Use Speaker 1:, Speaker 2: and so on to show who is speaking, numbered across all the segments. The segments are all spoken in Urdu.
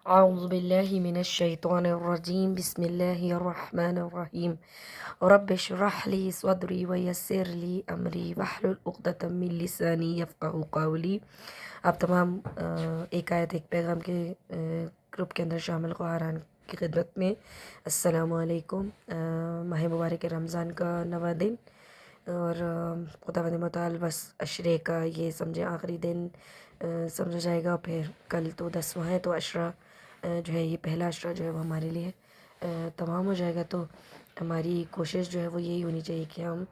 Speaker 1: أعوذ بالله من الشيطان الرجيم بسم الله الرحمن الرحيم رب اشرح لي صدري ويسر لي أمري واحلل عقدة من لساني يفقهوا قولي. آپ تمام ایک آیت ایک پیغام کے گروپ کے اندر شامل خواہران کی خدمت میں السلام علیکم۔ ماہ مبارک رمضان کا 9واں دن اور خداوند متعال بس عشرے کا یہ سمجھے آخری دن سمجھا جائے گا، پھر کل تو 10واں ہے، تو عشرہ جو ہے یہ پہلا عشرہ جو ہے وہ ہمارے لیے تمام ہو جائے گا۔ تو ہماری کوشش جو ہے وہ یہی ہونی چاہیے کہ ہم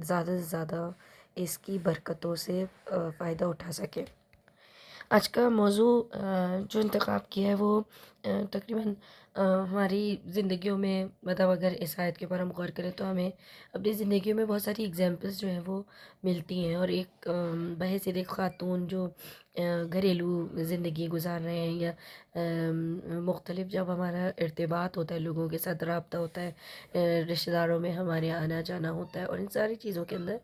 Speaker 1: زیادہ سے زیادہ اس کی برکتوں سے فائدہ اٹھا سکیں۔ آج کا موضوع جو انتخاب کیا ہے وہ تقریباً ہماری زندگیوں میں مطلب اگر اس آیت کے اوپر ہم غور کریں تو ہمیں اپنی زندگیوں میں بہت ساری ایگزامپلس جو ہیں وہ ملتی ہیں، اور ایک بحیثیت ایک خاتون جو گھریلو زندگی گزار رہے ہیں یا مختلف جب ہمارا ارتباط ہوتا ہے، لوگوں کے ساتھ رابطہ ہوتا ہے، رشتہ داروں میں ہمارے آنا جانا ہوتا ہے، اور ان ساری چیزوں کے اندر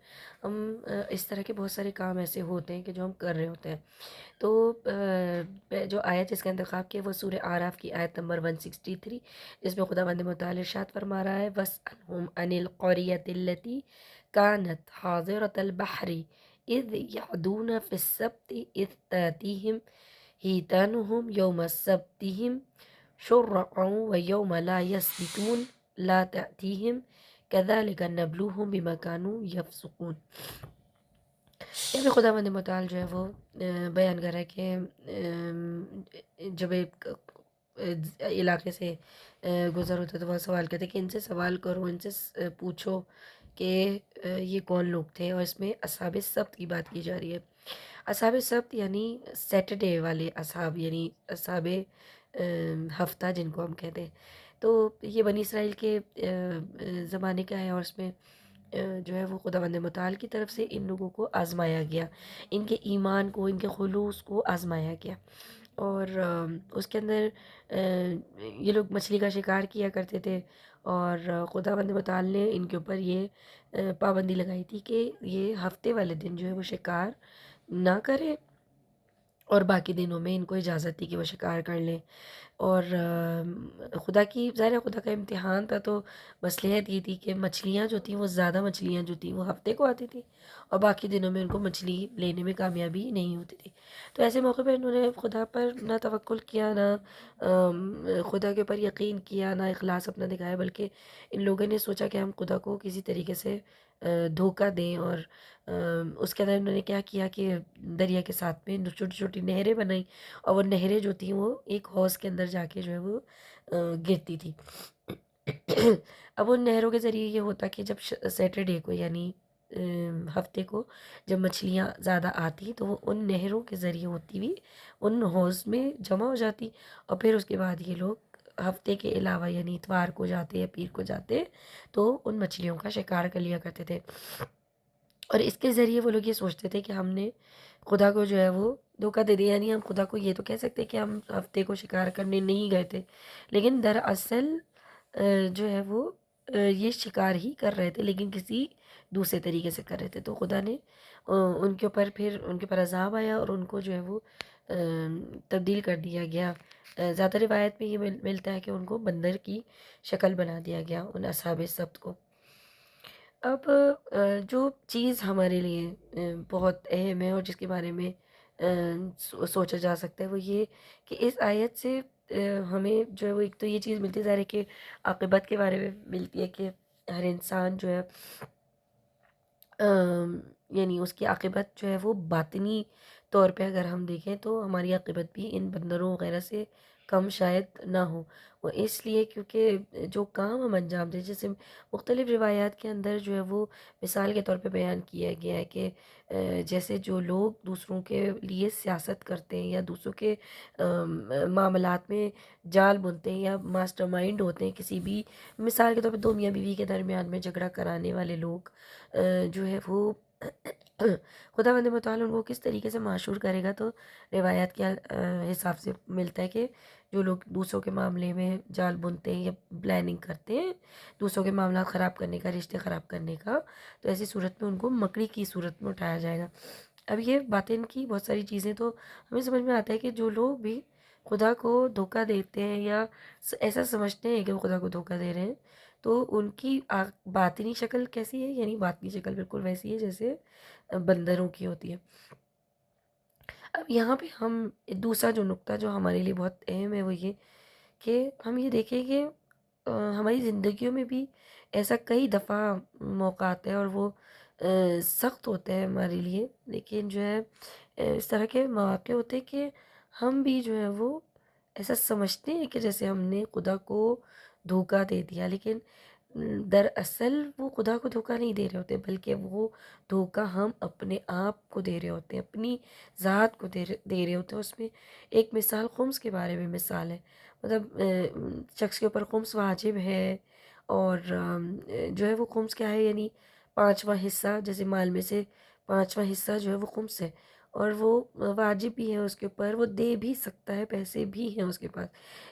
Speaker 1: ہم اس طرح کے بہت سارے کام ایسے ہوتے ہیں کہ جو ہم کر رہے ہوتے ہیں۔ تو جو آیت جس کا انتخاب کیا وہ سورہ اعراف کی آیت نمبر 163، جس میں خداوند متعال ارشاد فرما رہا ہے وَاسْأَلْهُمْ عَنِ الْقَرْيَةِ الَّتِي كَانَتْ حَاضِرَةَ الْبَحْرِ إِذْ يَعْدُونَ فِي السَّبْتِ إِذْ تَأْتِيهِمْ حِيتَانُهُمْ يَوْمَ سَبْتِهِمْ شُرَّعًا وَيَوْمَ لَا يَسْبِتُونَ لَا تَأْتِيهِمْ كَذَلِكَ نَبْلُوهُمْ بِمَا كَانُوا يَفْسُقُونَ۔ یہاں پہ خداوند متعال جو ہے وہ بیان کر رہا ہے کہ جب ایک علاقے سے گزر ہوتا ہے تو وہ سوال کرتے کہ ان سے سوال کرو، ان سے پوچھو کہ یہ کون لوگ تھے، اور اس میں اصحاب سبت کی بات کی جا رہی ہے۔ اصحاب سبت یعنی سیٹرڈے والے اصحاب، یعنی اصحاب ہفتہ جن کو ہم کہتے ہیں۔ تو یہ بنی اسرائیل کے زمانے کا ہے، اور اس میں جو ہے وہ خداوند متعال کی طرف سے ان لوگوں کو آزمایا گیا، ان کے ایمان کو، ان کے خلوص کو آزمایا گیا، اور اس کے اندر یہ لوگ مچھلی کا شکار کیا کرتے تھے، اور خداوند متعال نے ان کے اوپر یہ پابندی لگائی تھی کہ یہ ہفتے والے دن جو ہے وہ شکار نہ کرے، اور باقی دنوں میں ان کو اجازت تھی کہ وہ شکار کر لیں۔ اور خدا کی ظاہر ہے خدا کا امتحان تھا، تو مصلحت یہ تھی کہ مچھلیاں جو تھیں وہ زیادہ مچھلیاں جو تھیں وہ ہفتے کو آتی تھیں، اور باقی دنوں میں ان کو مچھلی لینے میں کامیابی نہیں ہوتی تھی۔ تو ایسے موقع پہ انہوں نے خدا پر نہ توکل کیا، نہ خدا کے اوپر یقین کیا، نہ اخلاص اپنا دکھایا، بلکہ ان لوگوں نے سوچا کہ ہم خدا کو کسی طریقے سے دھوکہ دیں، اور اس کے اندر انہوں نے کیا کیا کہ دریا کے ساتھ میں چھوٹی چھوٹی نہریں بنائیں، اور وہ نہریں جو تھیں وہ ایک حوض کے اندر جا کے جو ہے وہ گرتی تھی۔ اب ان نہروں کے ذریعے یہ ہوتا کہ جب سیٹرڈے کو یعنی ہفتے کو جب مچھلیاں زیادہ آتی تو وہ ان نہروں کے ذریعے ہوتی ہوئی ان حوض میں جمع ہو جاتی، اور پھر اس کے بعد یہ لوگ ہفتے کے علاوہ یعنی اتوار کو جاتے یا پیر کو جاتے تو ان مچھلیوں کا شکار کر لیا کرتے تھے، اور اس کے ذریعے وہ لوگ یہ سوچتے تھے کہ ہم نے خدا کو جو ہے وہ دھوکہ دے دیا، یعنی ہم خدا کو یہ تو کہہ سکتے کہ ہم ہفتے کو شکار کرنے نہیں گئے تھے، لیکن دراصل جو ہے وہ یہ شکار ہی کر رہے تھے، لیکن کسی دوسرے طریقے سے کر رہے تھے۔ تو خدا نے ان کے اوپر پھر ان کے اوپر عذاب آیا، اور ان کو جو ہے وہ تبدیل کر دیا گیا۔ زیادہ روایت میں یہ ملتا ہے کہ ان کو بندر کی شکل بنا دیا گیا، ان اصحاب سبت کو۔ اب جو چیز ہمارے لیے بہت اہم ہے اور جس کے بارے میں سوچا جا سکتا ہے وہ یہ کہ اس آیت سے ہمیں جو ہے وہ ایک تو یہ چیز ملتی ظاہر ہے کہ عاقبت کے بارے میں ملتی ہے کہ ہر انسان جو ہے یعنی اس کی عاقبت جو ہے وہ باطنی طور پہ اگر ہم دیکھیں تو ہماری عاقبت بھی ان بندروں وغیرہ سے کم شاید نہ ہو، وہ اس لیے کیونکہ جو کام ہم انجام دیں، جیسے مختلف روایات کے اندر جو ہے وہ مثال کے طور پہ بیان کیا گیا ہے کہ جیسے جو لوگ دوسروں کے لیے سیاست کرتے ہیں یا دوسروں کے معاملات میں جال بنتے ہیں یا ماسٹر مائنڈ ہوتے ہیں کسی بھی، مثال کے طور پہ دو میاں بیوی کے درمیان میں جھگڑا کرانے والے لوگ جو ہے وہ خداوند متعال ان کو کس طریقے سے معشور کرے گا، تو روایات کے حساب سے ملتا ہے کہ جو لوگ دوسروں کے معاملے میں جال بنتے ہیں یا پلاننگ کرتے ہیں دوسروں کے معاملات خراب کرنے کا، رشتے خراب کرنے کا، تو ایسی صورت میں ان کو مکڑی کی صورت میں اٹھایا جائے گا۔ اب یہ باتیں کی بہت ساری چیزیں تو ہمیں سمجھ میں آتا ہے کہ جو لوگ بھی خدا کو دھوکہ دیتے ہیں یا ایسا سمجھتے ہیں کہ وہ خدا کو دھوکہ دے رہے ہیں، تو ان کی باطنی شکل کیسی ہے؟ یعنی باطنی شکل بالکل ویسی ہے جیسے بندروں کی ہوتی ہے۔ اب یہاں پہ ہم دوسرا جو نقطہ جو ہمارے لیے بہت اہم ہے وہ یہ کہ ہم یہ دیکھیں کہ ہماری زندگیوں میں بھی ایسا کئی دفعہ موقع آتا ہے اور وہ سخت ہوتا ہے ہمارے لیے، لیکن جو ہے اس طرح کے مواقع ہوتے ہیں کہ ہم بھی جو ہے وہ ایسا سمجھتے ہیں کہ جیسے ہم نے خدا کو دھوکہ دے دیا، لیکن دراصل وہ خدا کو دھوکہ نہیں دے رہے ہوتے، بلکہ وہ دھوکہ ہم اپنے آپ کو دے رہے ہوتے ہیں، اپنی ذات کو دے رہے ہوتے ہیں۔ اس میں ایک مثال خمس کے بارے میں مثال ہے، مطلب شخص کے اوپر خمس واجب ہے، اور جو ہے وہ خمس کیا ہے، یعنی پانچواں حصہ، جیسے مال میں سے پانچواں حصہ جو ہے وہ خمس ہے، اور وہ واجب بھی ہے اس کے اوپر، وہ دے بھی سکتا ہے، پیسے بھی ہیں اس کے پاس،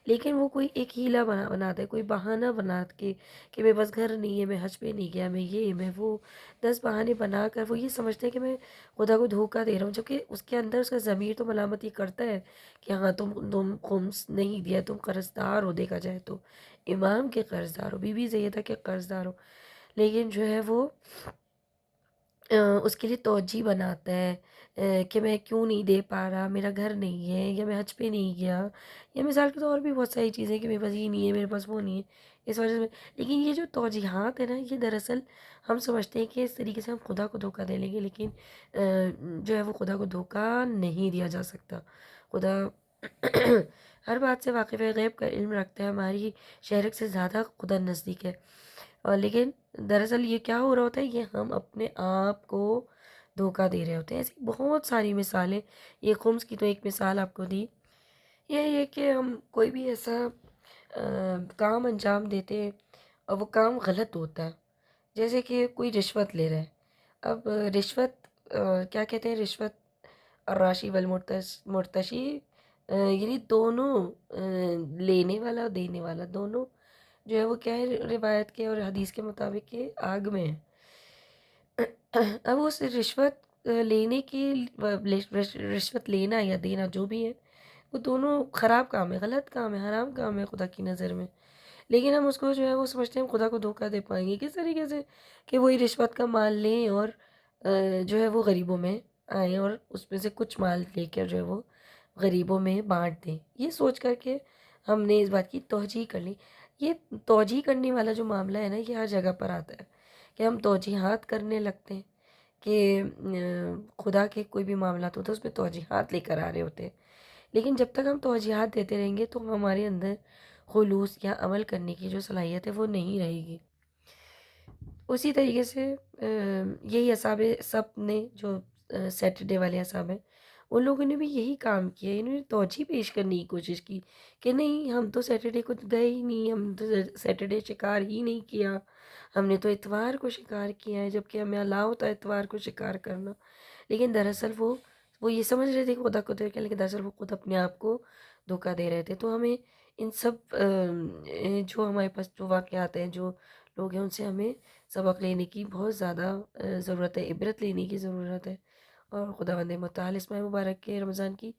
Speaker 1: لیکن وہ کوئی ایک ہیلا بناتا ہے، کوئی بہانہ بنا کے کہ میرے پاس گھر نہیں ہے، میں حج پہ نہیں گیا، میں یہ میں وہ، 10 بہانے بنا کر وہ یہ سمجھتے ہیں کہ میں خدا کو دھوکہ دے رہا ہوں، جبکہ اس کے اندر اس کا ضمیر تو ملامت یہ کرتا ہے کہ ہاں تم خمس نہیں دیا، تم قرض دار ہو، دیکھا جائے تو امام کے قرض دار ہو، بی بی زیدہ کے قرض دار ہو، لیکن جو ہے وہ اس کے لیے توجہ بناتا ہے کہ میں کیوں نہیں دے پا رہا، میرا گھر نہیں ہے، یا میں حج پہ نہیں گیا، یا مثال کے طور اور بھی بہت ساری چیزیں کہ میرے پاس یہ نہیں ہے، میرے پاس وہ نہیں ہے، اس وجہ سے لیکن یہ جو توجیحات ہے نا، یہ دراصل ہم سمجھتے ہیں کہ اس طریقے سے ہم خدا کو دھوکہ دے لیں گے، لیکن جو ہے وہ خدا کو دھوکہ نہیں دیا جا سکتا۔ خدا ہر بات سے واقف ہے، غیب کا علم رکھتا ہے، ہماری شہرک سے زیادہ خدا نزدیک ہے، اور لیکن دراصل یہ کیا ہو رہا ہوتا ہے، یہ ہم اپنے آپ کو دھوکہ دے رہے ہوتے ہیں۔ ایسی بہت ساری مثالیں، یہ خمس کی تو ایک مثال آپ کو دی، یہ ہے کہ ہم کوئی بھی ایسا کام انجام دیتے ہیں اور وہ کام غلط ہوتا ہے، جیسے کہ کوئی رشوت لے رہا ہے۔ اب رشوت کیا کہتے ہیں، رشوت الراشی والمرتشی، یعنی دونوں لینے والا اور دینے والا دونوں جو ہے وہ کیا ہے، روایت کے اور حدیث کے مطابق کہ آگ میں ہے۔ اب اس رشوت لینے کی رشوت لینا یا دینا جو بھی ہے، وہ دونوں خراب کام ہے، غلط کام ہے، حرام کام ہے خدا کی نظر میں، لیکن ہم اس کو جو ہے وہ سمجھتے ہیں ہم خدا کو دھوکہ دے پائیں گے کس طریقے سے، کہ وہی رشوت کا مال لیں اور جو ہے وہ غریبوں میں آئیں اور اس میں سے کچھ مال لے کر جو ہے وہ غریبوں میں بانٹ دیں، یہ سوچ کر کے ہم نے اس بات کی توجیہ کر لی۔ یہ توجیہ کرنے والا جو معاملہ ہے نا، یہ ہر جگہ پر آتا ہے کہ ہم توجیحات کرنے لگتے ہیں کہ خدا کے کوئی بھی معاملات ہوتے ہیں اس میں توجیحات لے کر آ رہے ہوتے ہیں، لیکن جب تک ہم توجیحات دیتے رہیں گے تو ہمارے اندر خلوص یا عمل کرنے کی جو صلاحیت ہے وہ نہیں رہے گی۔ اسی طریقے سے یہی اصحاب سبت نے جو سیٹرڈے والے اصحاب ہیں، ان لوگوں نے بھی یہی کام کیا، انہوں نے توجہ پیش کرنے کی کوشش کی کہ نہیں ہم تو سیٹرڈے کو گئے ہی نہیں، ہم تو سیٹرڈے شکار ہی نہیں کیا، ہم نے تو اتوار کو شکار کیا ہے، جبکہ ہمیں الاؤ ہوتا ہے اتوار کو شکار کرنا، لیکن دراصل وہ یہ سمجھ رہے تھے کہ خدا کو دھوکہ، لیکن دراصل وہ خود اپنے آپ کو دھوکہ دے رہے تھے۔ تو ہمیں ان سب جو ہمارے پاس جو واقعات ہیں، جو لوگ ہیں، ان سے ہمیں سبق لینے کی بہت زیادہ ضرورت ہے، عبرت لینے کی ضرورت ہے، اور خداوند متعال اس ماہ مبارک کے رمضان کی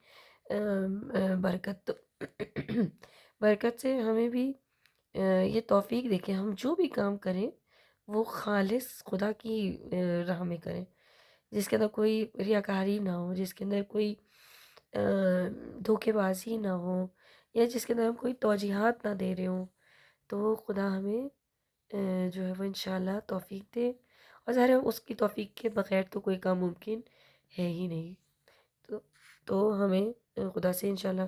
Speaker 1: برکت برکت سے ہمیں بھی یہ توفیق دے کہ ہم جو بھی کام کریں وہ خالص خدا کی راہ میں کریں، جس کے اندر کوئی ریاکاری نہ ہو، جس کے اندر کوئی دھوکے بازی نہ ہو، یا جس کے اندر ہم کوئی توجیحات نہ دے رہے ہوں، تو خدا ہمیں جو ہے وہ انشاءاللہ توفیق دے، اور ظاہر ہے اس کی توفیق کے بغیر تو کوئی کام ممکن ہے ہی نہیں۔ تو تو ہمیں خدا سے انشاءاللہ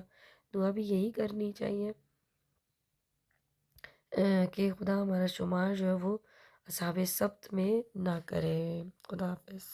Speaker 1: دعا بھی یہی کرنی چاہیے کہ خدا ہمارا شمار جو ہے وہ اصحاب سبت میں نہ کرے۔ خدا حافظ۔